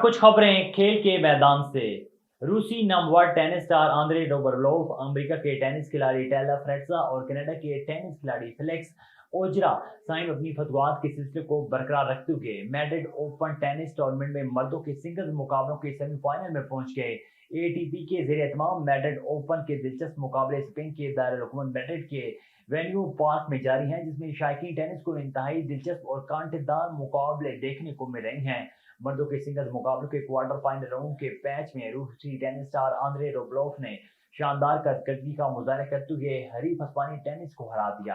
कुछ खबरें खेल के मैदान से। रूसी Namvar tennis star Andre Rublev, America के टेनिस खिलाड़ी टेलर फ्रेट्ज़ा और कनाडा के टेनिस खिलाड़ी फेलिक्स ओजरा-साइन अपनी फतवाहत के सिलसिले को बरकरार रखते हुए मैड्रिड ओपन टेनिस टूर्नामेंट में मर्दों के सिंगल्स मुकाबलों के सेमीफाइनल में पहुंच गए। एटीपी के ज़ेर एहतमाम मैड्रिड ओपन के दिलचस्प मुकाबले स्पेन के दारुल हुकूमत मैड्रिड के वेन्यू पार्क में जारी हैं, जिसमें शायकीन टेनिस को इंतहाई दिलचस्प और कांटेदार मुकाबले देखने को मिल रहे हैं। मर्दों के सिंगल्स मुकाबलों के क्वार्टर फाइनल राउंड के मैच में रूसी टेनिस स्टार आंद्रे रूबलेव ने शानदार कारकर्दगी का मुजाहरा करते हुए हरीफ स्पेनी टेनिस को हरा दिया।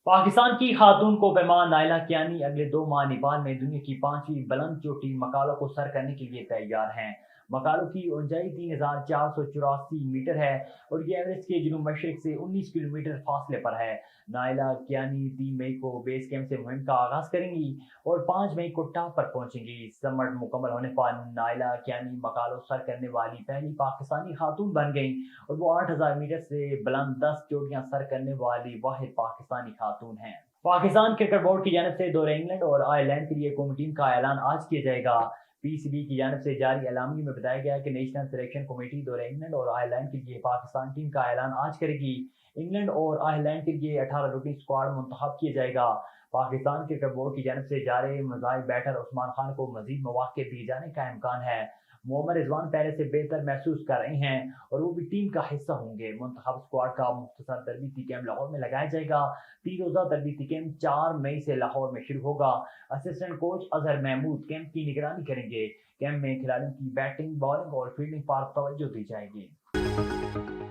पाकिस्तान की खातून को पैमा नाइला कियानी अगले 2 माह नेपाल में दुनिया की 5वीं बुलंद चोटी मकालो को सर करने के लिए तैयार हैं। मकालो की ऊंचाई 3484 मीटर है और ये एवरेस्ट के जुनूब मशरिक से 19 किलोमीटर फासले पर है। नाइला कियानी 3 मई को बेस कैंप से मुहिम का आगाज करेंगी और 5 मई को टॉप पर पहुंचेंगी। समर मुकम्मल होने पर नाइला कियानी मकालो सर करने वाली पहली पाकिस्तानी खातून बन गई और वो 8000 मीटर से बुलंद 10 चोटियां सर करने वाली वाहिद पाकिस्तानी खातून हैं। पाकिस्तान क्रिकेट बोर्ड की जानिब से दौरे इंग्लैंड और आयरलैंड के लिए कौमी टीम का ऐलान आज किया जाएगा। पीसीबी की जानिब से जारी एलामिया में बताया गया कि नेशनल सिलेक्शन कमेटी दौरे इंग्लैंड और आयरलैंड के लिए पाकिस्तान टीम का ऐलान आज करेगी। इंग्लैंड और आयरलैंड के लिए 18 रुकनी स्क्वाड मुंतखब किया जाएगा। पाकिस्तान क्रिकेट बोर्ड की जानिब से जारी मज़ाहिर बैटर उस्मान खान को मजीद मौके दिए जाने का इम्कान है। मोहम्मद रिजवान पहले से बेहतर महसूस कर रहे हैं और वो भी टीम का हिस्सा होंगे। मुंतखब स्क्वाड का मुख्तसर तरबीती कैंप लाहौर में लगाया जाएगा। 3 रोज़ा तरबीती कैंप 4 मई से लाहौर में शुरू होगा। Assistant coach Azhar Mahmood camp की निगरानी करेंगे। कैंप में खिलाड़ियों की बैटिंग, बॉलिंग और फील्डिंग पर तवज्जो दी जाएगी।